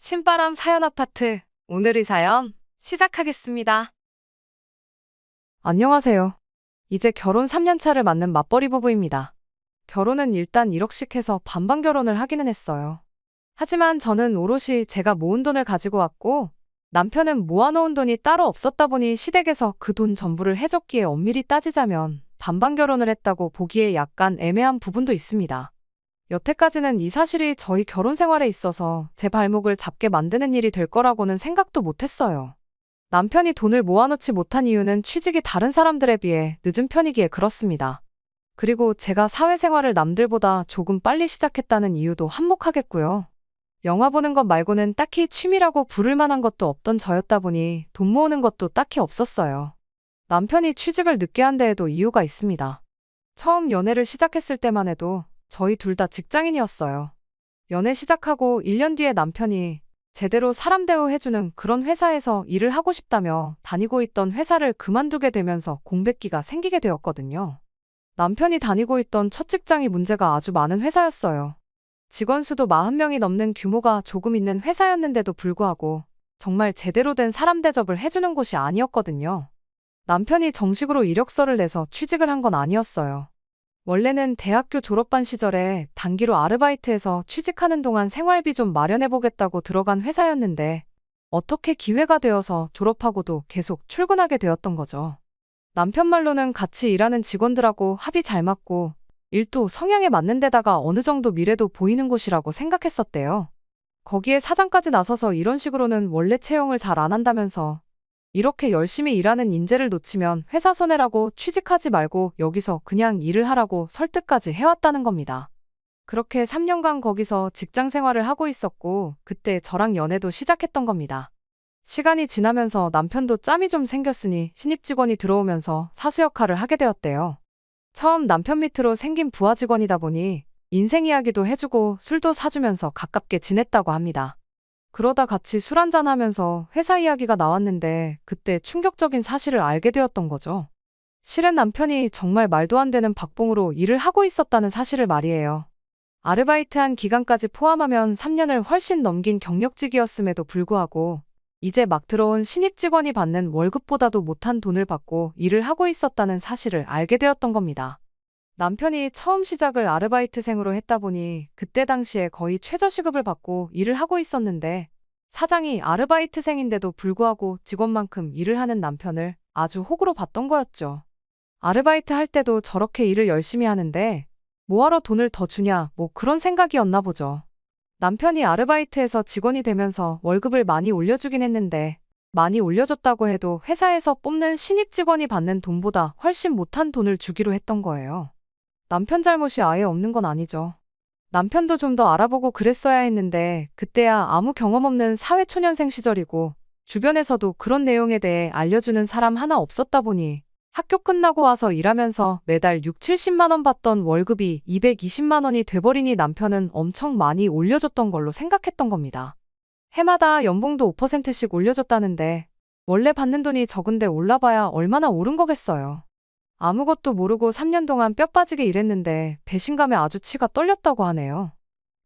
신바람 사연 아파트. 오늘의 사연 시작하겠습니다. 안녕하세요. 이제 결혼 3년 차를 맞는 맞벌이 부부입니다. 결혼은 일단 1억씩 해서 반반 결혼을 하기는 했어요. 하지만 저는 오롯이 제가 모은 돈을 가지고 왔고 남편은 모아놓은 돈이 따로 없었다 보니 시댁에서 그 돈 전부를 해줬기에 엄밀히 따지자면 반반 결혼을 했다고 보기에 약간 애매한 부분도 있습니다. 여태까지는 이 사실이 저희 결혼 생활에 있어서 제 발목을 잡게 만드는 일이 될 거라고는 생각도 못했어요. 남편이 돈을 모아놓지 못한 이유는 취직이 다른 사람들에 비해 늦은 편이기에 그렇습니다. 그리고 제가 사회생활을 남들보다 조금 빨리 시작했다는 이유도 한몫하겠고요. 영화 보는 것 말고는 딱히 취미라고 부를 만한 것도 없던 저였다 보니 돈 모으는 것도 딱히 없었어요. 남편이 취직을 늦게 한 데에도 이유가 있습니다. 처음 연애를 시작했을 때만 해도 저희 둘 다 직장인이었어요. 연애 시작하고 1년 뒤에 남편이 제대로 사람 대우해주는 그런 회사에서 일을 하고 싶다며 다니고 있던 회사를 그만두게 되면서 공백기가 생기게 되었거든요. 남편이 다니고 있던 첫 직장이 문제가 아주 많은 회사였어요. 직원 수도 40명이 넘는 규모가 조금 있는 회사였는데도 불구하고 정말 제대로 된 사람 대접을 해주는 곳이 아니었거든요. 남편이 정식으로 이력서를 내서 취직을 한 건 아니었어요. 원래는 대학교 졸업반 시절에 단기로 아르바이트해서 취직하는 동안 생활비 좀 마련해보겠다고 들어간 회사였는데 어떻게 기회가 되어서 졸업하고도 계속 출근하게 되었던 거죠. 남편 말로는 같이 일하는 직원들하고 합이 잘 맞고 일도 성향에 맞는 데다가 어느 정도 미래도 보이는 곳이라고 생각했었대요. 거기에 사장까지 나서서 이런 식으로는 원래 채용을 잘 안 한다면서 이렇게 열심히 일하는 인재를 놓치면 회사 손해라고 취직하지 말고 여기서 그냥 일을 하라고 설득까지 해왔다는 겁니다. 그렇게 3년간 거기서 직장 생활을 하고 있었고 그때 저랑 연애도 시작했던 겁니다. 시간이 지나면서 남편도 짬이 좀 생겼으니 신입 직원이 들어오면서 사수 역할을 하게 되었대요. 처음 남편 밑으로 생긴 부하 직원이다 보니 인생 이야기도 해주고 술도 사주면서 가깝게 지냈다고 합니다. 그러다 같이 술 한잔하면서 회사 이야기가 나왔는데 그때 충격적인 사실을 알게 되었던 거죠. 실은 남편이 정말 말도 안 되는 박봉으로 일을 하고 있었다는 사실을 말이에요. 아르바이트한 기간까지 포함하면 3년을 훨씬 넘긴 경력직이었음에도 불구하고 이제 막 들어온 신입 직원이 받는 월급보다도 못한 돈을 받고 일을 하고 있었다는 사실을 알게 되었던 겁니다. 남편이 처음 시작을 아르바이트생으로 했다 보니 그때 당시에 거의 최저시급을 받고 일을 하고 있었는데 사장이 아르바이트생인데도 불구하고 직원만큼 일을 하는 남편을 아주 호구로 봤던 거였죠. 아르바이트 할 때도 저렇게 일을 열심히 하는데 뭐하러 돈을 더 주냐 뭐 그런 생각이었나 보죠. 남편이 아르바이트에서 직원이 되면서 월급을 많이 올려주긴 했는데 많이 올려줬다고 해도 회사에서 뽑는 신입 직원이 받는 돈보다 훨씬 못한 돈을 주기로 했던 거예요. 남편 잘못이 아예 없는 건 아니죠. 남편도 좀 더 알아보고 그랬어야 했는데 그때야 아무 경험 없는 사회초년생 시절이고 주변에서도 그런 내용에 대해 알려주는 사람 하나 없었다 보니 학교 끝나고 와서 일하면서 매달 6, 70만 원 받던 월급이 220만 원이 돼버리니 남편은 엄청 많이 올려줬던 걸로 생각했던 겁니다. 해마다 연봉도 5%씩 올려줬다는데 원래 받는 돈이 적은데 올라봐야 얼마나 오른 거겠어요. 아무것도 모르고 3년 동안 뼈 빠지게 일했는데 배신감에 아주 치가 떨렸다고 하네요.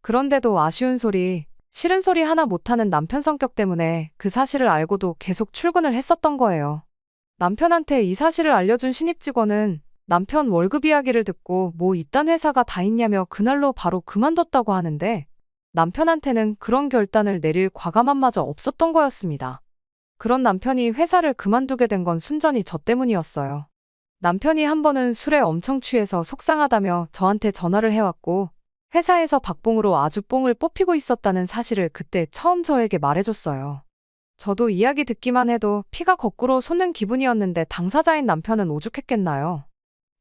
그런데도 아쉬운 소리, 싫은 소리 하나 못하는 남편 성격 때문에 그 사실을 알고도 계속 출근을 했었던 거예요. 남편한테 이 사실을 알려준 신입 직원은 남편 월급 이야기를 듣고 뭐 이딴 회사가 다 있냐며 그날로 바로 그만뒀다고 하는데 남편한테는 그런 결단을 내릴 과감함마저 없었던 거였습니다. 그런 남편이 회사를 그만두게 된 건 순전히 저 때문이었어요. 남편이 한 번은 술에 엄청 취해서 속상하다며 저한테 전화를 해왔고 회사에서 박봉으로 아주 뽕을 뽑히고 있었다는 사실을 그때 처음 저에게 말해줬어요. 저도 이야기 듣기만 해도 피가 거꾸로 솟는 기분이었는데 당사자인 남편은 오죽했겠나요.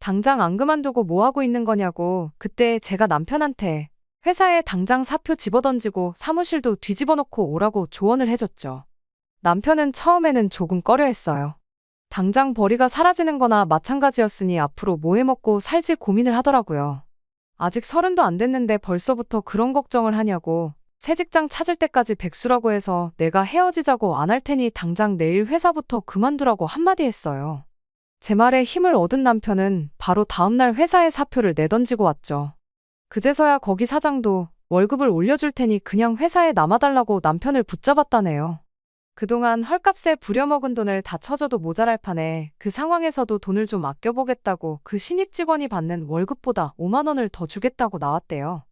당장 안 그만두고 뭐 하고 있는 거냐고 그때 제가 남편한테 회사에 당장 사표 집어던지고 사무실도 뒤집어 놓고 오라고 조언을 해줬죠. 남편은 처음에는 조금 꺼려했어요. 당장 벌이가 사라지는 거나 마찬가지였으니 앞으로 뭐 해먹고 살지 고민을 하더라고요. 아직 30도 안 됐는데 벌써부터 그런 걱정을 하냐고 새 직장 찾을 때까지 백수라고 해서 내가 헤어지자고 안 할 테니 당장 내일 회사부터 그만두라고 한마디 했어요. 제 말에 힘을 얻은 남편은 바로 다음날 회사에 사표를 내던지고 왔죠. 그제서야 거기 사장도 월급을 올려줄 테니 그냥 회사에 남아달라고 남편을 붙잡았다네요. 그동안 헐값에 부려먹은 돈을 다 쳐줘도 모자랄 판에 그 상황에서도 돈을 좀 아껴보겠다고 그 신입 직원이 받는 월급보다 5만 원을 더 주겠다고 나왔대요.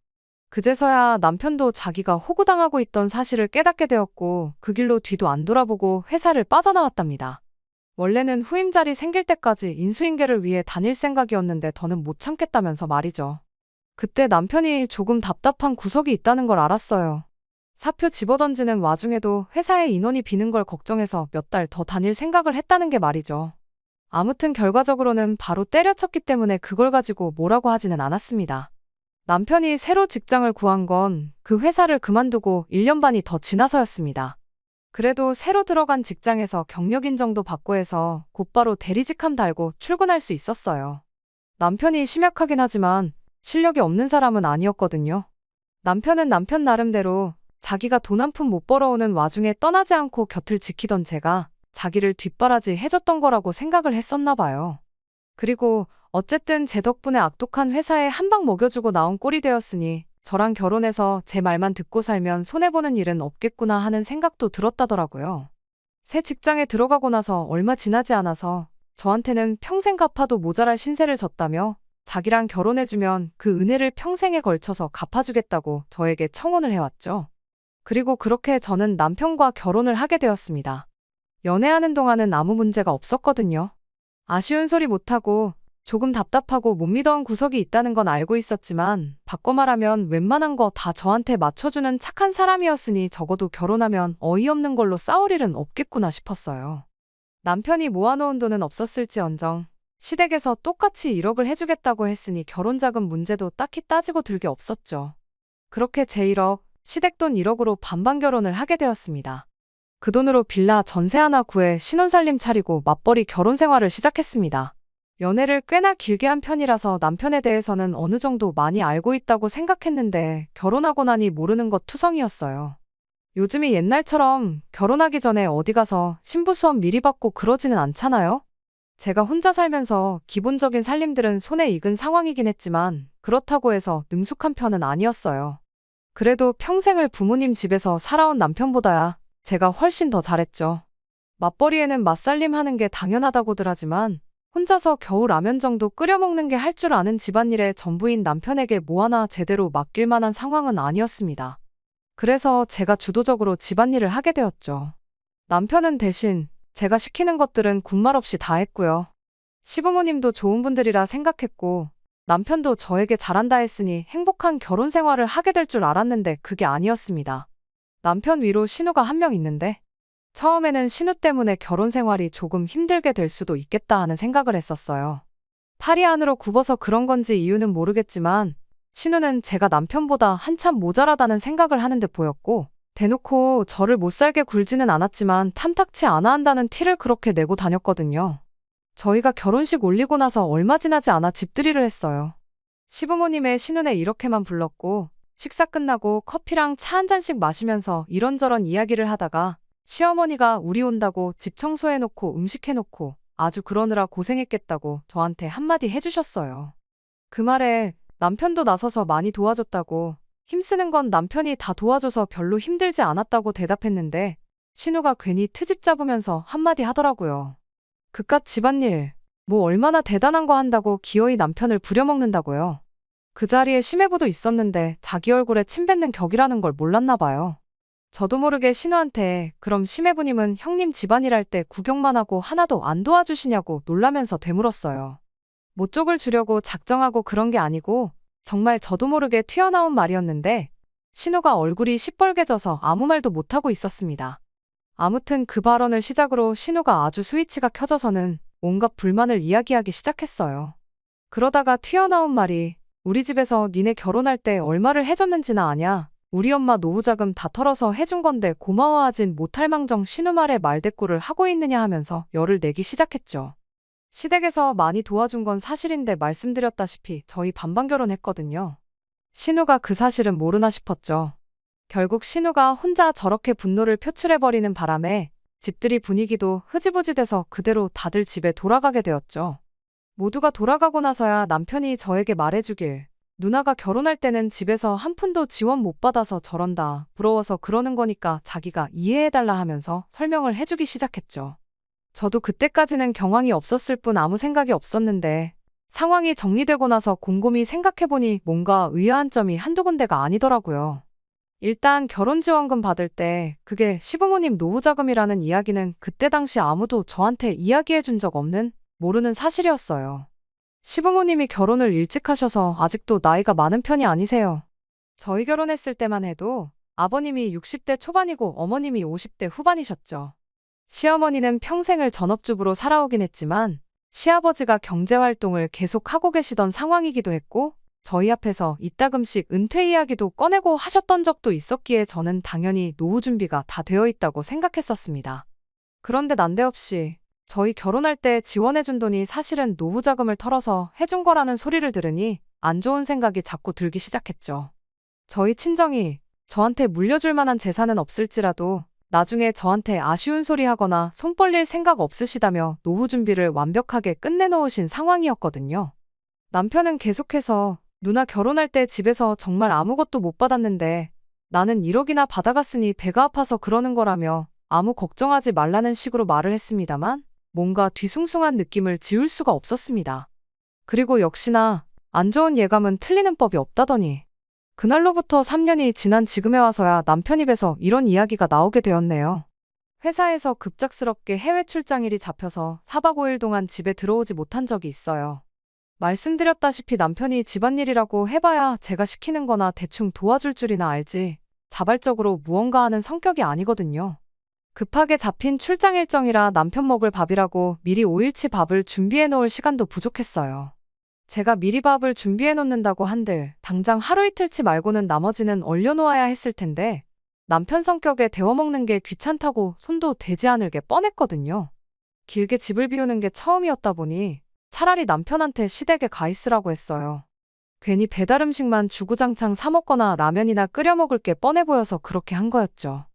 그제서야 남편도 자기가 호구당하고 있던 사실을 깨닫게 되었고 그 길로 뒤도 안 돌아보고 회사를 빠져나왔답니다. 원래는 후임 자리 생길 때까지 인수인계를 위해 다닐 생각이었는데 더는 못 참겠다면서 말이죠. 그때 남편이 조금 답답한 구석이 있다는 걸 알았어요. 사표 집어던지는 와중에도 회사에 인원이 비는 걸 걱정해서 몇 달 더 다닐 생각을 했다는 게 말이죠. 아무튼 결과적으로는 바로 때려쳤기 때문에 그걸 가지고 뭐라고 하지는 않았습니다. 남편이 새로 직장을 구한 건 그 회사를 그만두고 1년 반이 더 지나서였습니다. 그래도 새로 들어간 직장에서 경력 인정도 받고 해서 곧바로 대리직함 달고 출근할 수 있었어요. 남편이 심약하긴 하지만 실력이 없는 사람은 아니었거든요. 남편은 남편 나름대로 자기가 돈 한 푼 못 벌어오는 와중에 떠나지 않고 곁을 지키던 제가 자기를 뒷바라지 해줬던 거라고 생각을 했었나 봐요. 그리고 어쨌든 제 덕분에 악독한 회사에 한 방 먹여주고 나온 꼴이 되었으니 저랑 결혼해서 제 말만 듣고 살면 손해보는 일은 없겠구나 하는 생각도 들었다더라고요. 새 직장에 들어가고 나서 얼마 지나지 않아서 저한테는 평생 갚아도 모자랄 신세를 졌다며 자기랑 결혼해주면 그 은혜를 평생에 걸쳐서 갚아주겠다고 저에게 청혼을 해왔죠. 그리고 그렇게 저는 남편과 결혼을 하게 되었습니다. 연애하는 동안은 아무 문제가 없었거든요. 아쉬운 소리 못하고 조금 답답하고 못 믿어온 구석이 있다는 건 알고 있었지만 바꿔 말하면 웬만한 거 다 저한테 맞춰주는 착한 사람이었으니 적어도 결혼하면 어이없는 걸로 싸울 일은 없겠구나 싶었어요. 남편이 모아놓은 돈은 없었을지언정 시댁에서 똑같이 1억을 해주겠다고 했으니 결혼자금 문제도 딱히 따지고 들 게 없었죠. 그렇게 제 1억, 시댁돈 1억으로 반반 결혼을 하게 되었습니다. 그 돈으로 빌라 전세 하나 구해 신혼살림 차리고 맞벌이 결혼 생활을 시작했습니다. 연애를 꽤나 길게 한 편이라서 남편에 대해서는 어느 정도 많이 알고 있다고 생각했는데 결혼하고 나니 모르는 것 투성이었어요. 요즘이 옛날처럼 결혼하기 전에 어디 가서 신부 수업 미리 받고 그러지는 않잖아요? 제가 혼자 살면서 기본적인 살림들은 손에 익은 상황이긴 했지만 그렇다고 해서 능숙한 편은 아니었어요. 그래도 평생을 부모님 집에서 살아온 남편보다야 제가 훨씬 더 잘했죠. 맞벌이에는 맞살림 하는 게 당연하다고들 하지만 혼자서 겨우 라면 정도 끓여 먹는 게 할 줄 아는 집안일에 전부인 남편에게 뭐 하나 제대로 맡길 만한 상황은 아니었습니다. 그래서 제가 주도적으로 집안일을 하게 되었죠. 남편은 대신 제가 시키는 것들은 군말 없이 다 했고요. 시부모님도 좋은 분들이라 생각했고 남편도 저에게 잘한다 했으니 행복한 결혼 생활을 하게 될 줄 알았는데 그게 아니었습니다. 남편 위로 신우가 한 명 있는데 처음에는 신우 때문에 결혼 생활이 조금 힘들게 될 수도 있겠다 하는 생각을 했었어요. 팔이 안으로 굽어서 그런 건지 이유는 모르겠지만 신우는 제가 남편보다 한참 모자라다는 생각을 하는 듯 보였고 대놓고 저를 못살게 굴지는 않았지만 탐탁치 않아 한다는 티를 그렇게 내고 다녔거든요. 저희가 결혼식 올리고 나서 얼마 지나지 않아 집들이를 했어요. 시부모님의 신우네 이렇게만 불렀고 식사 끝나고 커피랑 차 한 잔씩 마시면서 이런저런 이야기를 하다가 시어머니가 우리 온다고 집 청소해놓고 음식해놓고 아주 그러느라 고생했겠다고 저한테 한마디 해주셨어요. 그 말에 남편도 나서서 많이 도와줬다고 힘쓰는 건 남편이 다 도와줘서 별로 힘들지 않았다고 대답했는데 신우가 괜히 트집 잡으면서 한마디 하더라고요. 그깟 집안일, 뭐 얼마나 대단한 거 한다고 기어이 남편을 부려먹는다고요. 그 자리에 심해부도 있었는데 자기 얼굴에 침 뱉는 격이라는 걸 몰랐나 봐요. 저도 모르게 신우한테 그럼 심해부님은 형님 집안일 할 때 구경만 하고 하나도 안 도와주시냐고 놀라면서 되물었어요. 모쪽을 주려고 작정하고 그런 게 아니고 정말 저도 모르게 튀어나온 말이었는데 신우가 얼굴이 시뻘개져서 아무 말도 못하고 있었습니다. 아무튼 그 발언을 시작으로 신우가 아주 스위치가 켜져서는 온갖 불만을 이야기하기 시작했어요. 그러다가 튀어나온 말이 우리 집에서 니네 결혼할 때 얼마를 해줬는지나 아냐? 우리 엄마 노후자금 다 털어서 해준 건데 고마워하진 못할 망정 신우 말에 말대꾸를 하고 있느냐 하면서 열을 내기 시작했죠. 시댁에서 많이 도와준 건 사실인데 말씀드렸다시피 저희 반반 결혼했거든요. 신우가 그 사실은 모르나 싶었죠. 결국 신우가 혼자 저렇게 분노를 표출해버리는 바람에 집들이 분위기도 흐지부지 돼서 그대로 다들 집에 돌아가게 되었죠. 모두가 돌아가고 나서야 남편이 저에게 말해주길 누나가 결혼할 때는 집에서 한 푼도 지원 못 받아서 저런다. 부러워서 그러는 거니까 자기가 이해해달라 하면서 설명을 해주기 시작했죠. 저도 그때까지는 경황이 없었을 뿐 아무 생각이 없었는데 상황이 정리되고 나서 곰곰이 생각해보니 뭔가 의아한 점이 한두 군데가 아니더라고요. 일단 결혼지원금 받을 때 그게 시부모님 노후자금이라는 이야기는 그때 당시 아무도 저한테 이야기해준 적 없는 모르는 사실이었어요. 시부모님이 결혼을 일찍 하셔서 아직도 나이가 많은 편이 아니세요. 저희 결혼했을 때만 해도 아버님이 60대 초반이고 어머님이 50대 후반이셨죠. 시어머니는 평생을 전업주부로 살아오긴 했지만 시아버지가 경제활동을 계속 하고 계시던 상황이기도 했고 저희 앞에서 이따금씩 은퇴 이야기도 꺼내고 하셨던 적도 있었기에 저는 당연히 노후 준비가 다 되어 있다고 생각했었습니다. 그런데 난데없이 저희 결혼할 때 지원해준 돈이 사실은 노후 자금을 털어서 해준 거라는 소리를 들으니 안 좋은 생각이 자꾸 들기 시작했죠. 저희 친정이 저한테 물려줄 만한 재산은 없을지라도 나중에 저한테 아쉬운 소리 하거나 손 벌릴 생각 없으시다며 노후 준비를 완벽하게 끝내놓으신 상황이었거든요. 남편은 계속해서 누나 결혼할 때 집에서 정말 아무것도 못 받았는데 나는 1억이나 받아갔으니 배가 아파서 그러는 거라며 아무 걱정하지 말라는 식으로 말을 했습니다만 뭔가 뒤숭숭한 느낌을 지울 수가 없었습니다. 그리고 역시나 안 좋은 예감은 틀리는 법이 없다더니 그날로부터 3년이 지난 지금에 와서야 남편 입에서 이런 이야기가 나오게 되었네요. 회사에서 급작스럽게 해외 출장일이 잡혀서 4박 5일 동안 집에 들어오지 못한 적이 있어요. 말씀드렸다시피 남편이 집안일이라고 해봐야 제가 시키는 거나 대충 도와줄 줄이나 알지 자발적으로 무언가 하는 성격이 아니거든요. 급하게 잡힌 출장 일정이라 남편 먹을 밥이라고 미리 5일치 밥을 준비해 놓을 시간도 부족했어요. 제가 미리 밥을 준비해 놓는다고 한들 당장 하루 이틀치 말고는 나머지는 얼려놓아야 했을 텐데 남편 성격에 데워 먹는 게 귀찮다고 손도 대지 않을 게 뻔했거든요. 길게 집을 비우는 게 처음이었다 보니 차라리 남편한테 시댁에 가 있으라고 했어요. 괜히 배달 음식만 주구장창 사 먹거나 라면이나 끓여 먹을 게 뻔해 보여서 그렇게 한 거였죠.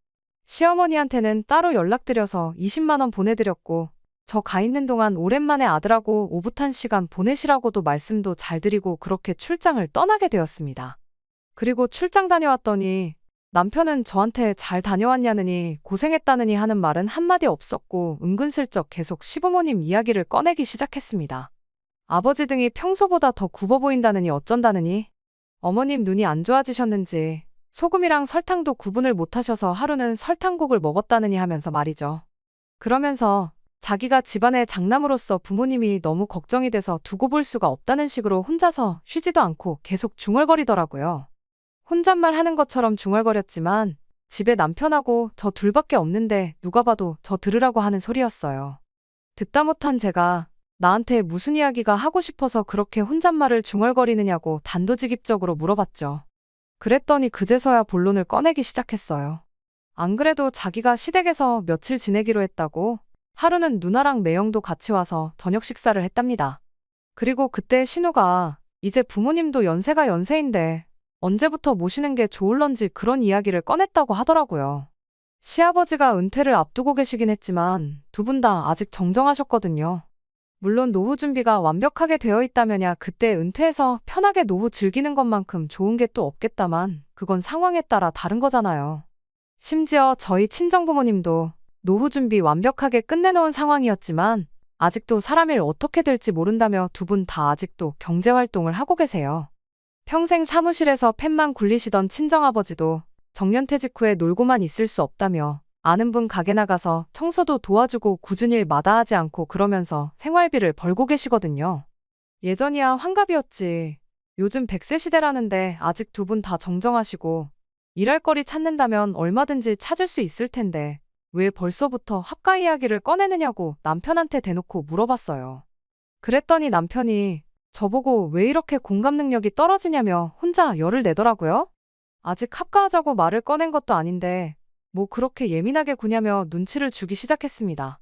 시어머니한테는 따로 연락드려서 20만 원 보내드렸고 저 가 있는 동안 오랜만에 아들하고 오붓한 시간 보내시라고도 말씀도 잘 드리고 그렇게 출장을 떠나게 되었습니다. 그리고 출장 다녀왔더니 남편은 저한테 잘 다녀왔냐느니 고생했다느니 하는 말은 한마디 없었고 은근슬쩍 계속 시부모님 이야기를 꺼내기 시작했습니다. 아버지 등이 평소보다 더 굽어 보인다느니 어쩐다느니 어머님 눈이 안 좋아지셨는지 소금이랑 설탕도 구분을 못하셔서 하루는 설탕국을 먹었다느니 하면서 말이죠. 그러면서 자기가 집안의 장남으로서 부모님이 너무 걱정이 돼서 두고 볼 수가 없다는 식으로 혼자서 쉬지도 않고 계속 중얼거리더라고요. 혼잣말 하는 것처럼 중얼거렸지만 집에 남편하고 저 둘밖에 없는데 누가 봐도 저 들으라고 하는 소리였어요. 듣다 못한 제가 나한테 무슨 이야기가 하고 싶어서 그렇게 혼잣말을 중얼거리느냐고 단도직입적으로 물어봤죠. 그랬더니 그제서야 본론을 꺼내기 시작했어요. 안 그래도 자기가 시댁에서 며칠 지내기로 했다고 하루는 누나랑 매형도 같이 와서 저녁 식사를 했답니다. 그리고 그때 신우가 이제 부모님도 연세가 연세인데 언제부터 모시는 게 좋을런지 그런 이야기를 꺼냈다고 하더라고요. 시아버지가 은퇴를 앞두고 계시긴 했지만 두 분 다 아직 정정하셨거든요. 물론 노후 준비가 완벽하게 되어 있다면야 그때 은퇴해서 편하게 노후 즐기는 것만큼 좋은 게 또 없겠다만 그건 상황에 따라 다른 거잖아요. 심지어 저희 친정부모님도 노후 준비 완벽하게 끝내놓은 상황이었지만 아직도 사람 일 어떻게 될지 모른다며 두 분 다 아직도 경제활동을 하고 계세요. 평생 사무실에서 펜만 굴리시던 친정아버지도 정년퇴직 후에 놀고만 있을 수 없다며 아는 분 가게 나가서 청소도 도와주고 굳은 일 마다하지 않고 그러면서 생활비를 벌고 계시거든요. 예전이야 환갑이었지. 요즘 100세 시대라는데 아직 두 분 다 정정하시고 일할 거리 찾는다면 얼마든지 찾을 수 있을 텐데 왜 벌써부터 합가 이야기를 꺼내느냐고 남편한테 대놓고 물어봤어요. 그랬더니 남편이 저보고 왜 이렇게 공감 능력이 떨어지냐며 혼자 열을 내더라고요. 아직 합가하자고 말을 꺼낸 것도 아닌데 뭐 그렇게 예민하게 구냐며 눈치를 주기 시작했습니다.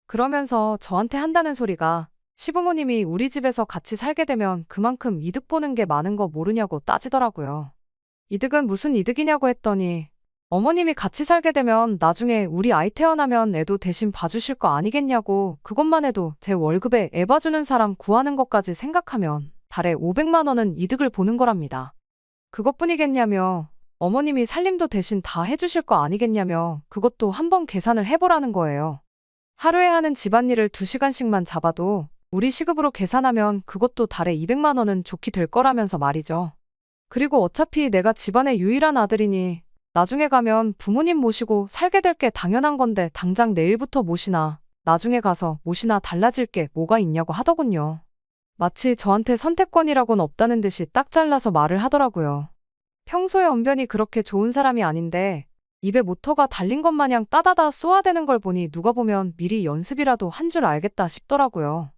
그러면서 저한테 한다는 소리가 시부모님이 우리 집에서 같이 살게 되면 그만큼 이득 보는 게 많은 거 모르냐고 따지더라고요. 이득은 무슨 이득이냐고 했더니 어머님이 같이 살게 되면 나중에 우리 아이 태어나면 애도 대신 봐주실 거 아니겠냐고 그것만 해도 제 월급에 애 봐주는 사람 구하는 것까지 생각하면 달에 500만 원은 이득을 보는 거랍니다. 그것뿐이겠냐며 어머님이 살림도 대신 다 해주실 거 아니겠냐며 그것도 한번 계산을 해보라는 거예요. 하루에 하는 집안일을 2시간씩만 잡아도 우리 시급으로 계산하면 그것도 달에 200만 원은 좋게 될 거라면서 말이죠. 그리고 어차피 내가 집안의 유일한 아들이니 나중에 가면 부모님 모시고 살게 될 게 당연한 건데 당장 내일부터 모시나 나중에 가서 모시나 달라질 게 뭐가 있냐고 하더군요. 마치 저한테 선택권이라고는 없다는 듯이 딱 잘라서 말을 하더라고요. 평소에 언변이 그렇게 좋은 사람이 아닌데 입에 모터가 달린 것 마냥 따다다 쏘아대는 걸 보니 누가 보면 미리 연습이라도 한 줄 알겠다 싶더라고요.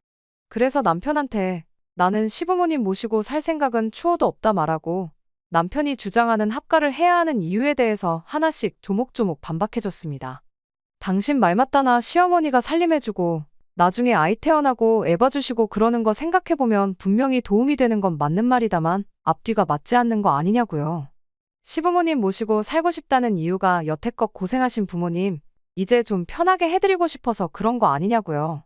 그래서 남편한테 나는 시부모님 모시고 살 생각은 추호도 없다 말하고 남편이 주장하는 합가를 해야 하는 이유에 대해서 하나씩 조목조목 반박해줬습니다. 당신 말 맞다나 시어머니가 살림해주고 나중에 아이 태어나고 애 봐주시고 그러는 거 생각해보면 분명히 도움이 되는 건 맞는 말이다만 앞뒤가 맞지 않는 거 아니냐고요. 시부모님 모시고 살고 싶다는 이유가 여태껏 고생하신 부모님 이제 좀 편하게 해드리고 싶어서 그런 거 아니냐고요.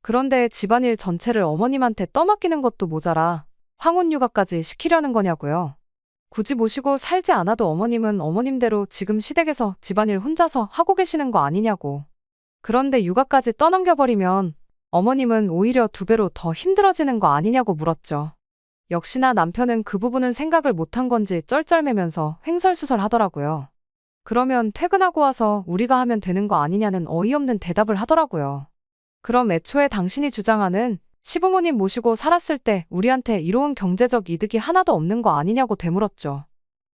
그런데 집안일 전체를 어머님한테 떠맡기는 것도 모자라 황혼 육아까지 시키려는 거냐고요. 굳이 모시고 살지 않아도 어머님은 어머님대로 지금 시댁에서 집안일 혼자서 하고 계시는 거 아니냐고. 그런데 육아까지 떠넘겨버리면 어머님은 오히려 2배로 더 힘들어지는 거 아니냐고 물었죠. 역시나 남편은 그 부분은 생각을 못한 건지 쩔쩔매면서 횡설수설 하더라고요. 그러면 퇴근하고 와서 우리가 하면 되는 거 아니냐는 어이없는 대답을 하더라고요. 그럼 애초에 당신이 주장하는 시부모님 모시고 살았을 때 우리한테 이로운 경제적 이득이 하나도 없는 거 아니냐고 되물었죠.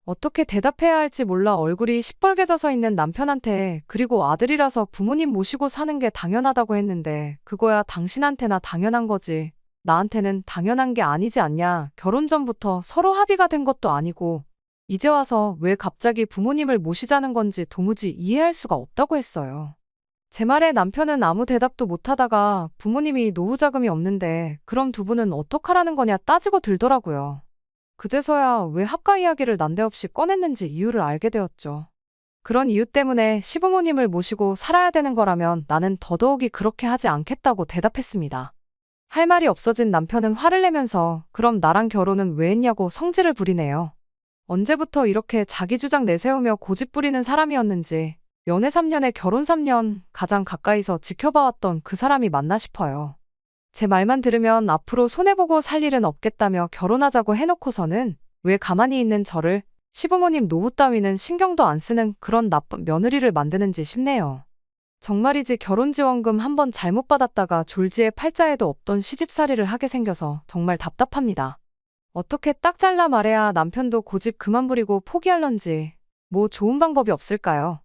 어떻게 대답해야 할지 몰라 얼굴이 시뻘개져서 있는 남편한테 그리고 아들이라서 부모님 모시고 사는 게 당연하다고 했는데 그거야 당신한테나 당연한 거지. 나한테는 당연한 게 아니지 않냐. 결혼 전부터 서로 합의가 된 것도 아니고 이제 와서 왜 갑자기 부모님을 모시자는 건지 도무지 이해할 수가 없다고 했어요. 제 말에 남편은 아무 대답도 못하다가 부모님이 노후 자금이 없는데 그럼 두 분은 어떡하라는 거냐 따지고 들더라고요. 그제서야 왜 합가 이야기를 난데없이 꺼냈는지 이유를 알게 되었죠. 그런 이유 때문에 시부모님을 모시고 살아야 되는 거라면 나는 더더욱이 그렇게 하지 않겠다고 대답했습니다. 할 말이 없어진 남편은 화를 내면서 그럼 나랑 결혼은 왜 했냐고 성질을 부리네요. 언제부터 이렇게 자기 주장 내세우며 고집 부리는 사람이었는지 연애 3년에 결혼 3년 가장 가까이서 지켜봐왔던 그 사람이 맞나 싶어요. 제 말만 들으면 앞으로 손해보고 살 일은 없겠다며 결혼하자고 해놓고서는 왜 가만히 있는 저를 시부모님 노후 따위는 신경도 안 쓰는 그런 나쁜 며느리를 만드는지 싶네요. 정말이지 결혼지원금 한번 잘못 받았다가 졸지에 팔자에도 없던 시집살이를 하게 생겨서 정말 답답합니다. 어떻게 딱 잘라 말해야 남편도 고집 그만 부리고 포기할런지 뭐 좋은 방법이 없을까요?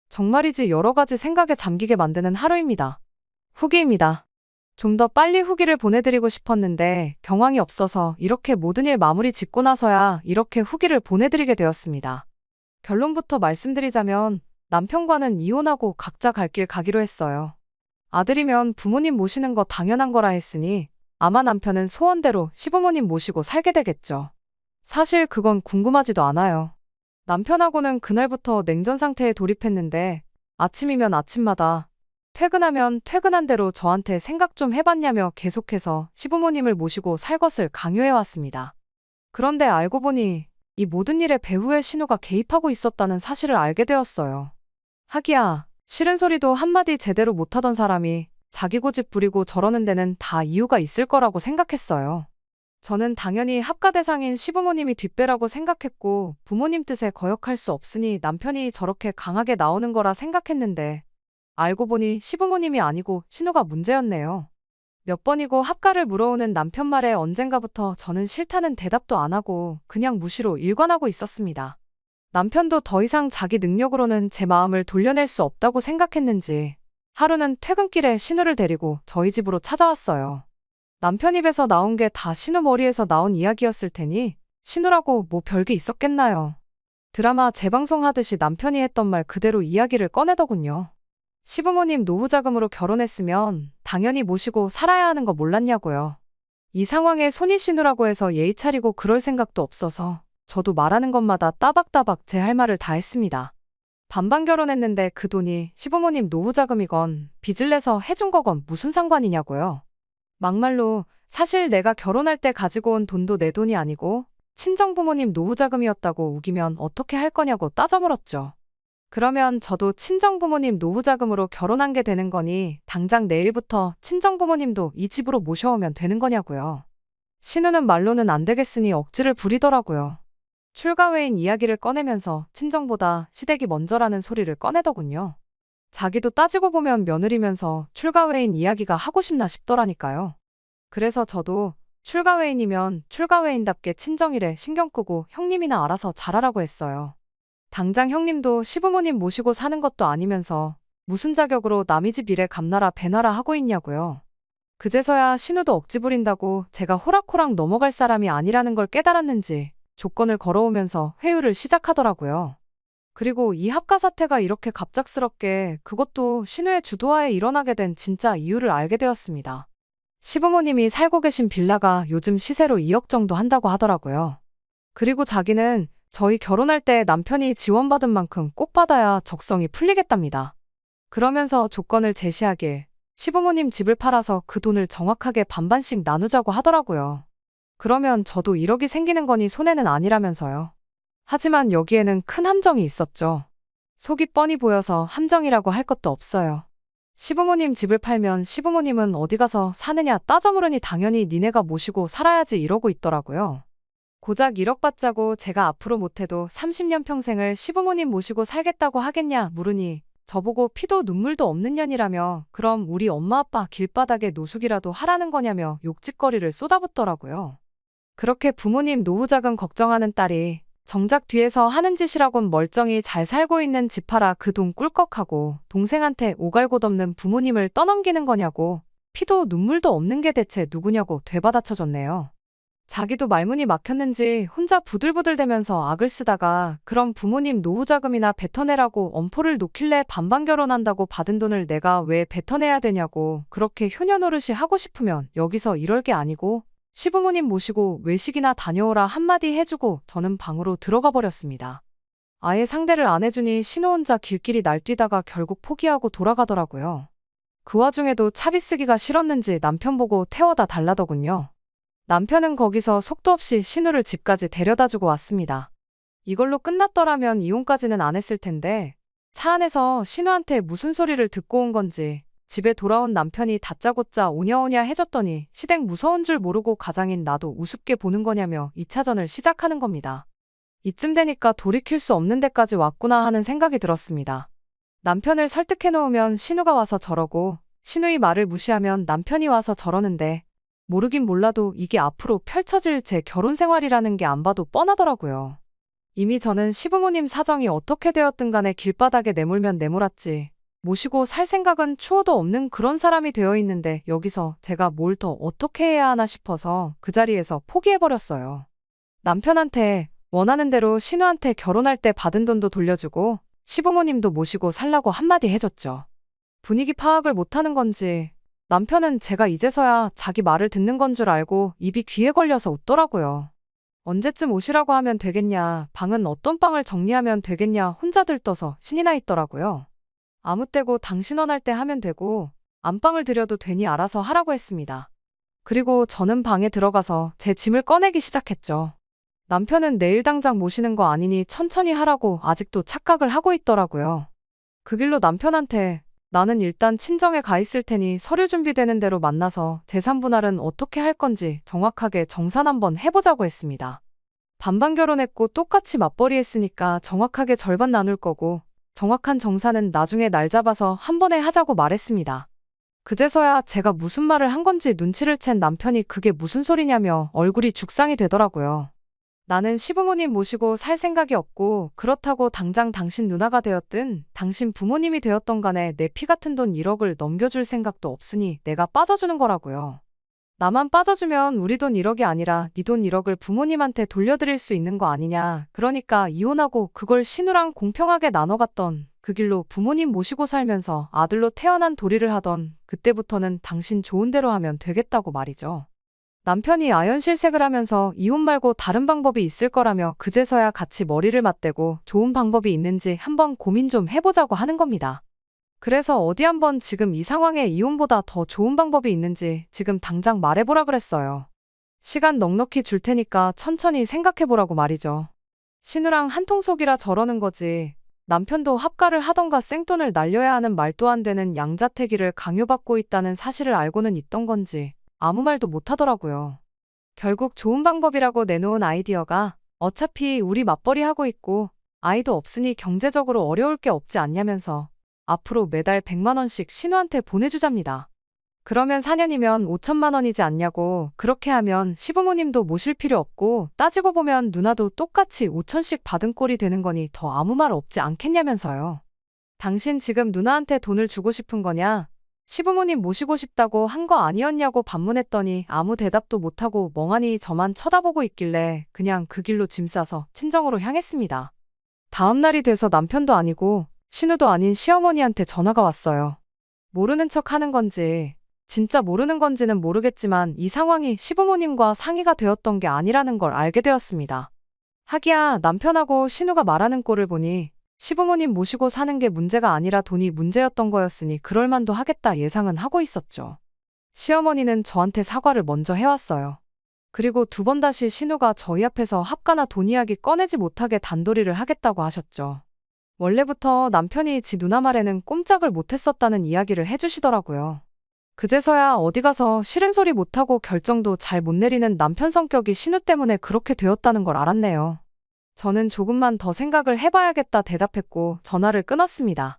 정말이지 여러 가지 생각에 잠기게 만드는 하루입니다. 후기입니다. 좀 더 빨리 후기를 보내드리고 싶었는데 경황이 없어서 이렇게 모든 일 마무리 짓고 나서야 이렇게 후기를 보내드리게 되었습니다. 결론부터 말씀드리자면 남편과는 이혼하고 각자 갈 길 가기로 했어요. 아들이면 부모님 모시는 거 당연한 거라 했으니 아마 남편은 소원대로 시부모님 모시고 살게 되겠죠. 사실 그건 궁금하지도 않아요. 남편하고는 그날부터 냉전 상태에 돌입했는데 아침이면 아침마다 퇴근하면 퇴근한 대로 저한테 생각 좀 해봤냐며 계속해서 시부모님을 모시고 살 것을 강요해왔습니다. 그런데 알고 보니 이 모든 일에 배우의 신우가 개입하고 있었다는 사실을 알게 되었어요. 하기야 싫은 소리도 한마디 제대로 못하던 사람이 자기 고집 부리고 저러는 데는 다 이유가 있을 거라고 생각했어요. 저는 당연히 합가 대상인 시부모님이 뒷배라고 생각했고 부모님 뜻에 거역할 수 없으니 남편이 저렇게 강하게 나오는 거라 생각했는데 알고 보니 시부모님이 아니고 신우가 문제였네요. 몇 번이고 합가를 물어오는 남편 말에 언젠가부터 저는 싫다는 대답도 안 하고 그냥 무시로 일관하고 있었습니다. 남편도 더 이상 자기 능력으로는 제 마음을 돌려낼 수 없다고 생각했는지 하루는 퇴근길에 신우를 데리고 저희 집으로 찾아왔어요. 남편 입에서 나온 게 다 신우 머리에서 나온 이야기였을 테니 신우라고 뭐 별게 있었겠나요. 드라마 재방송하듯이 남편이 했던 말 그대로 이야기를 꺼내더군요. 시부모님 노후 자금으로 결혼했으면 당연히 모시고 살아야 하는 거 몰랐냐고요. 이 상황에 손이 신우라고 해서 예의 차리고 그럴 생각도 없어서 저도 말하는 것마다 따박따박 제 할 말을 다 했습니다. 반반 결혼했는데 그 돈이 시부모님 노후 자금이건 빚을 내서 해준 거건 무슨 상관이냐고요. 막말로 사실 내가 결혼할 때 가지고 온 돈도 내 돈이 아니고 친정부모님 노후자금이었다고 우기면 어떻게 할 거냐고 따져물었죠. 그러면 저도 친정부모님 노후자금으로 결혼한 게 되는 거니 당장 내일부터 친정부모님도 이 집으로 모셔오면 되는 거냐고요. 신우는 말로는 안 되겠으니 억지를 부리더라고요. 출가회인 이야기를 꺼내면서 친정보다 시댁이 먼저라는 소리를 꺼내더군요. 자기도 따지고 보면 며느리면서 출가회인 이야기가 하고 싶나 싶더라니까요. 그래서 저도 출가회인이면 출가회인답게 친정일에 신경 끄고 형님이나 알아서 잘하라고 했어요. 당장 형님도 시부모님 모시고 사는 것도 아니면서 무슨 자격으로 남의 집 일에 감나라 배나라 하고 있냐고요. 그제서야 신우도 억지 부린다고 제가 호락호락 넘어갈 사람이 아니라는 걸 깨달았는지 조건을 걸어오면서 회유를 시작하더라고요. 그리고 이 합가 사태가 이렇게 갑작스럽게 그것도 신우의 주도하에 일어나게 된 진짜 이유를 알게 되었습니다. 시부모님이 살고 계신 빌라가 요즘 시세로 2억 정도 한다고 하더라고요. 그리고 자기는 저희 결혼할 때 남편이 지원받은 만큼 꼭 받아야 적성이 풀리겠답니다. 그러면서 조건을 제시하길 시부모님 집을 팔아서 그 돈을 정확하게 반반씩 나누자고 하더라고요. 그러면 저도 1억이 생기는 거니 손해는 아니라면서요. 하지만 여기에는 큰 함정이 있었죠. 속이 뻔히 보여서 함정이라고 할 것도 없어요. 시부모님 집을 팔면 시부모님은 어디 가서 사느냐 따져 물으니 당연히 니네가 모시고 살아야지 이러고 있더라고요. 고작 1억 받자고 제가 앞으로 못해도 30년 평생을 시부모님 모시고 살겠다고 하겠냐 물으니 저보고 피도 눈물도 없는 년이라며 그럼 우리 엄마 아빠 길바닥에 노숙이라도 하라는 거냐며 욕짓거리를 쏟아붓더라고요. 그렇게 부모님 노후자금 걱정하는 딸이 정작 뒤에서 하는 짓이라곤 멀쩡히 잘 살고 있는 집 팔아 그 돈 꿀꺽하고 동생한테 오갈곳없는 부모님을 떠넘기는 거냐고 피도 눈물도 없는 게 대체 누구냐고 되받아쳐줬네요. 자기도 말문이 막혔는지 혼자 부들부들대면서 악을 쓰다가 그럼 부모님 노후자금이나 뱉어내라고 엄포를 놓길래 반반 결혼한다고 받은 돈을 내가 왜 뱉어내야 되냐고 그렇게 효녀 노릇이 하고 싶으면 여기서 이럴 게 아니고 시부모님 모시고 외식이나 다녀오라 한마디 해주고 저는 방으로 들어가 버렸습니다. 아예 상대를 안 해주니 신우 혼자 길길이 날뛰다가 결국 포기하고 돌아가더라고요. 그 와중에도 차비 쓰기가 싫었는지 남편 보고 태워다 달라더군요. 남편은 거기서 속도 없이 신우를 집까지 데려다주고 왔습니다. 이걸로 끝났더라면 이혼까지는 안 했을 텐데 차 안에서 신우한테 무슨 소리를 듣고 온 건지 집에 돌아온 남편이 다짜고짜 오냐오냐 해줬더니 시댁 무서운 줄 모르고 가장인 나도 우습게 보는 거냐며 2차전을 시작하는 겁니다. 이쯤 되니까 돌이킬 수 없는 데까지 왔구나 하는 생각이 들었습니다. 남편을 설득해 놓으면 신우가 와서 저러고 신우의 말을 무시하면 남편이 와서 저러는데 모르긴 몰라도 이게 앞으로 펼쳐질 제 결혼 생활이라는 게 안 봐도 뻔하더라고요. 이미 저는 시부모님 사정이 어떻게 되었든 간에 길바닥에 내몰면 내몰았지. 모시고 살 생각은 추호도 없는 그런 사람이 되어 있는데 여기서 제가 뭘 더 어떻게 해야 하나 싶어서 그 자리에서 포기해버렸어요. 남편한테 원하는 대로 신우한테 결혼할 때 받은 돈도 돌려주고 시부모님도 모시고 살라고 한마디 해줬죠. 분위기 파악을 못하는 건지 남편은 제가 이제서야 자기 말을 듣는 건 줄 알고 입이 귀에 걸려서 웃더라고요. 언제쯤 오시라고 하면 되겠냐, 방은 어떤 방을 정리하면 되겠냐 혼자 들떠서 신이 나 있더라고요. 아무 때고 당신 원할 때 하면 되고 안방을 들여도 되니 알아서 하라고 했습니다. 그리고 저는 방에 들어가서 제 짐을 꺼내기 시작했죠. 남편은 내일 당장 모시는 거 아니니 천천히 하라고 아직도 착각을 하고 있더라고요. 그 길로 남편한테 나는 일단 친정에 가 있을 테니 서류 준비되는 대로 만나서 재산 분할은 어떻게 할 건지 정확하게 정산 한번 해보자고 했습니다. 반반 결혼했고 똑같이 맞벌이 했으니까 정확하게 절반 나눌 거고 정확한 정산은 나중에 날 잡아서 한 번에 하자고 말했습니다. 그제서야 제가 무슨 말을 한 건지 눈치를 챈 남편이 그게 무슨 소리냐며 얼굴이 죽상이 되더라고요. 나는 시부모님 모시고 살 생각이 없고 그렇다고 당장 당신 누나가 되었든 당신 부모님이 되었던 간에 내 피 같은 돈 1억을 넘겨줄 생각도 없으니 내가 빠져주는 거라고요. 나만 빠져주면 우리 돈 1억이 아니라 네 돈 1억을 부모님한테 돌려드릴 수 있는 거 아니냐. 그러니까 이혼하고 그걸 신우랑 공평하게 나눠갔던 그 길로 부모님 모시고 살면서 아들로 태어난 도리를 하던 그때부터는 당신 좋은 대로 하면 되겠다고 말이죠. 남편이 아연실색을 하면서 이혼 말고 다른 방법이 있을 거라며 그제서야 같이 머리를 맞대고 좋은 방법이 있는지 한번 고민 좀 해보자고 하는 겁니다. 그래서 어디 한번 지금 이 상황에 이혼보다 더 좋은 방법이 있는지 지금 당장 말해보라 그랬어요. 시간 넉넉히 줄 테니까 천천히 생각해보라고 말이죠. 신우랑 한통속이라 저러는 거지. 남편도 합가를 하던가 생돈을 날려야 하는 말도 안 되는 양자택일을 강요받고 있다는 사실을 알고는 있던 건지 아무 말도 못 하더라고요. 결국 좋은 방법이라고 내놓은 아이디어가 어차피 우리 맞벌이 하고 있고 아이도 없으니 경제적으로 어려울 게 없지 않냐면서 앞으로 매달 100만 원씩 신우한테 보내주잡니다. 그러면 4년이면 5천만 원이지 않냐고. 그렇게 하면 시부모님도 모실 필요 없고 따지고 보면 누나도 똑같이 5천씩 받은 꼴이 되는 거니 더 아무 말 없지 않겠냐면서요. 당신 지금 누나한테 돈을 주고 싶은 거냐? 시부모님 모시고 싶다고 한 거 아니었냐고 반문했더니 아무 대답도 못하고 멍하니 저만 쳐다보고 있길래 그냥 그 길로 짐 싸서 친정으로 향했습니다. 다음 날이 돼서 남편도 아니고 신우도 아닌 시어머니한테 전화가 왔어요. 모르는 척 하는 건지 진짜 모르는 건지는 모르겠지만 이 상황이 시부모님과 상의가 되었던 게 아니라는 걸 알게 되었습니다. 하기야 남편하고 신우가 말하는 꼴을 보니 시부모님 모시고 사는 게 문제가 아니라 돈이 문제였던 거였으니 그럴 만도 하겠다 예상은 하고 있었죠. 시어머니는 저한테 사과를 먼저 해왔어요. 그리고 두 번 다시 신우가 저희 앞에서 합가나 돈 이야기 꺼내지 못하게 단도리를 하겠다고 하셨죠. 원래부터 남편이 지 누나 말에는 꼼짝을 못했었다는 이야기를 해주시더라고요. 그제서야 어디 가서 싫은 소리 못하고 결정도 잘 못 내리는 남편 성격이 신우 때문에 그렇게 되었다는 걸 알았네요. 저는 조금만 더 생각을 해봐야겠다 대답했고 전화를 끊었습니다.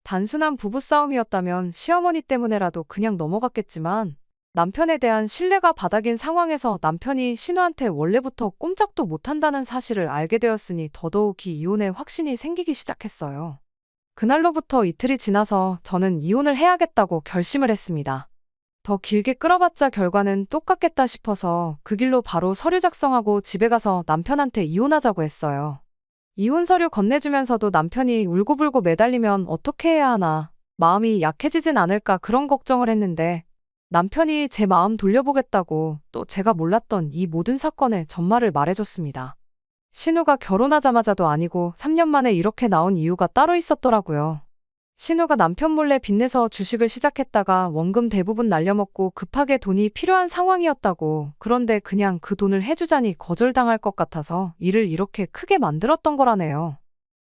단순한 부부싸움이었다면 시어머니 때문에라도 그냥 넘어갔겠지만 남편에 대한 신뢰가 바닥인 상황에서 남편이 신우한테 원래부터 꼼짝도 못한다는 사실을 알게 되었으니 더더욱이 이혼의 확신이 생기기 시작했어요. 그날로부터 이틀이 지나서 저는 이혼을 해야겠다고 결심을 했습니다. 더 길게 끌어봤자 결과는 똑같겠다 싶어서 그 길로 바로 서류 작성하고 집에 가서 남편한테 이혼하자고 했어요. 이혼 서류 건네주면서도 남편이 울고불고 매달리면 어떻게 해야 하나, 마음이 약해지진 않을까 그런 걱정을 했는데 남편이 제 마음 돌려보겠다고 또 제가 몰랐던 이 모든 사건의 전말을 말해줬습니다. 신우가 결혼하자마자도 아니고 3년 만에 이렇게 나온 이유가 따로 있었더라고요. 신우가 남편 몰래 빚내서 주식을 시작했다가 원금 대부분 날려먹고 급하게 돈이 필요한 상황이었다고. 그런데 그냥 그 돈을 해주자니 거절당할 것 같아서 일을 이렇게 크게 만들었던 거라네요.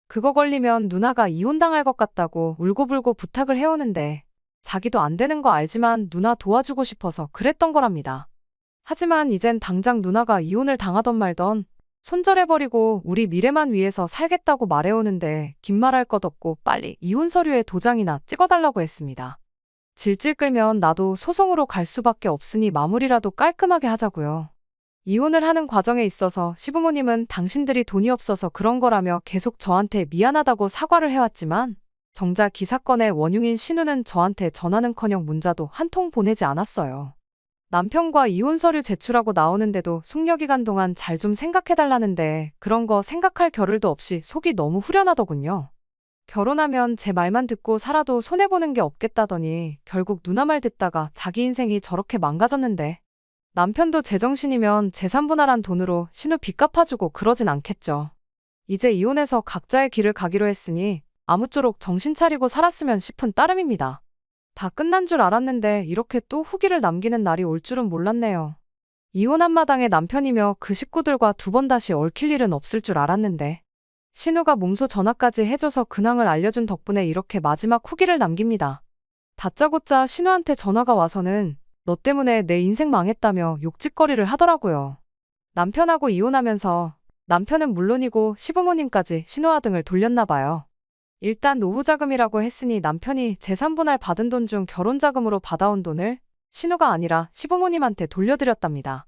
그거 걸리면 누나가 이혼당할 것 같다고 울고불고 부탁을 해오는데 자기도 안 되는 거 알지만 누나 도와주고 싶어서 그랬던 거랍니다. 하지만 이젠 당장 누나가 이혼을 당하던 말던 손절해버리고 우리 미래만 위해서 살겠다고 말해오는데 긴 말할 것 없고 빨리 이혼 서류에 도장이나 찍어달라고 했습니다. 질질 끌면 나도 소송으로 갈 수밖에 없으니 마무리라도 깔끔하게 하자고요. 이혼을 하는 과정에 있어서 시부모님은 당신들이 돈이 없어서 그런 거라며 계속 저한테 미안하다고 사과를 해왔지만 정작 이 사건의 원흉인 신우는 저한테 전화는커녕 문자도 한 통 보내지 않았어요. 남편과 이혼 서류 제출하고 나오는데도 숙려기간 동안 잘 좀 생각해달라는데 그런 거 생각할 겨를도 없이 속이 너무 후련하더군요. 결혼하면 제 말만 듣고 살아도 손해보는 게 없겠다더니 결국 누나 말 듣다가 자기 인생이 저렇게 망가졌는데 남편도 제정신이면 재산 분할한 돈으로 신우 빚 갚아주고 그러진 않겠죠. 이제 이혼해서 각자의 길을 가기로 했으니 아무쪼록 정신 차리고 살았으면 싶은 따름입니다. 다 끝난 줄 알았는데 이렇게 또 후기를 남기는 날이 올 줄은 몰랐네요. 이혼 한마당에 남편이며 그 식구들과 두 번 다시 얽힐 일은 없을 줄 알았는데 신우가 몸소 전화까지 해줘서 근황을 알려준 덕분에 이렇게 마지막 후기를 남깁니다. 다짜고짜 신우한테 전화가 와서는 너 때문에 내 인생 망했다며 욕짓거리를 하더라고요. 남편하고 이혼하면서 남편은 물론이고 시부모님까지 신우아 등을 돌렸나 봐요. 일단 노후자금이라고 했으니 남편이 재산분할 받은 돈 중 결혼자금으로 받아온 돈을 신우가 아니라 시부모님한테 돌려드렸답니다.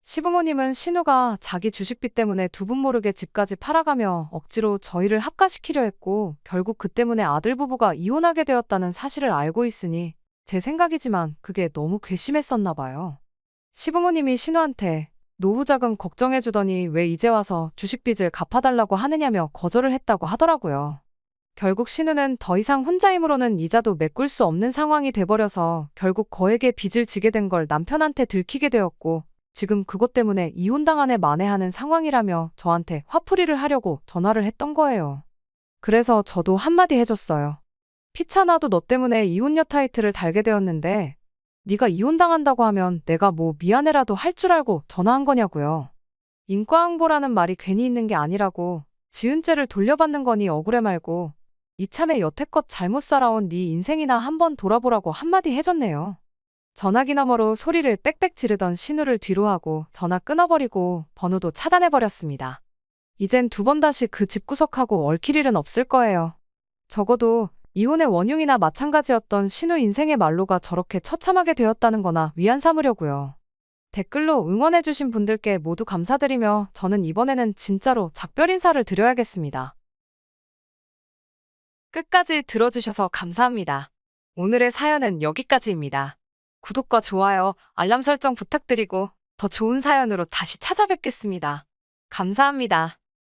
시부모님은 신우가 자기 주식빚 때문에 두 분 모르게 집까지 팔아가며 억지로 저희를 합가시키려 했고 결국 그 때문에 아들 부부가 이혼하게 되었다는 사실을 알고 있으니 제 생각이지만 그게 너무 괘씸했었나 봐요. 시부모님이 신우한테 노후자금 걱정해주더니 왜 이제 와서 주식빚을 갚아달라고 하느냐며 거절을 했다고 하더라고요. 결국 신우는 더 이상 혼자 힘으로는 이자도 메꿀 수 없는 상황이 돼버려서 결국 거액의 빚을 지게 된 걸 남편한테 들키게 되었고 지금 그것 때문에 이혼당한 애 만회하는 상황이라며 저한테 화풀이를 하려고 전화를 했던 거예요. 그래서 저도 한마디 해줬어요. 피차나도 너 때문에 이혼녀 타이틀을 달게 되었는데 네가 이혼당한다고 하면 내가 뭐 미안해라도 할 줄 알고 전화한 거냐고요. 인과응보라는 말이 괜히 있는 게 아니라고. 지은 죄를 돌려받는 거니 억울해 말고 이참에 여태껏 잘못 살아온 네 인생이나 한번 돌아보라고 한마디 해줬네요. 전화기 너머로 소리를 빽빽 지르던 신우를 뒤로 하고 전화 끊어버리고 번호도 차단해버렸습니다. 이젠 두 번 다시 그 집구석하고 얽힐 일은 없을 거예요. 적어도 이혼의 원흉이나 마찬가지였던 신우 인생의 말로가 저렇게 처참하게 되었다는 거나 위안 삼으려고요. 댓글로 응원해주신 분들께 모두 감사드리며 저는 이번에는 진짜로 작별 인사를 드려야겠습니다. 끝까지 들어주셔서 감사합니다. 오늘의 사연은 여기까지입니다. 구독과 좋아요, 알람 설정 부탁드리고 더 좋은 사연으로 다시 찾아뵙겠습니다. 감사합니다.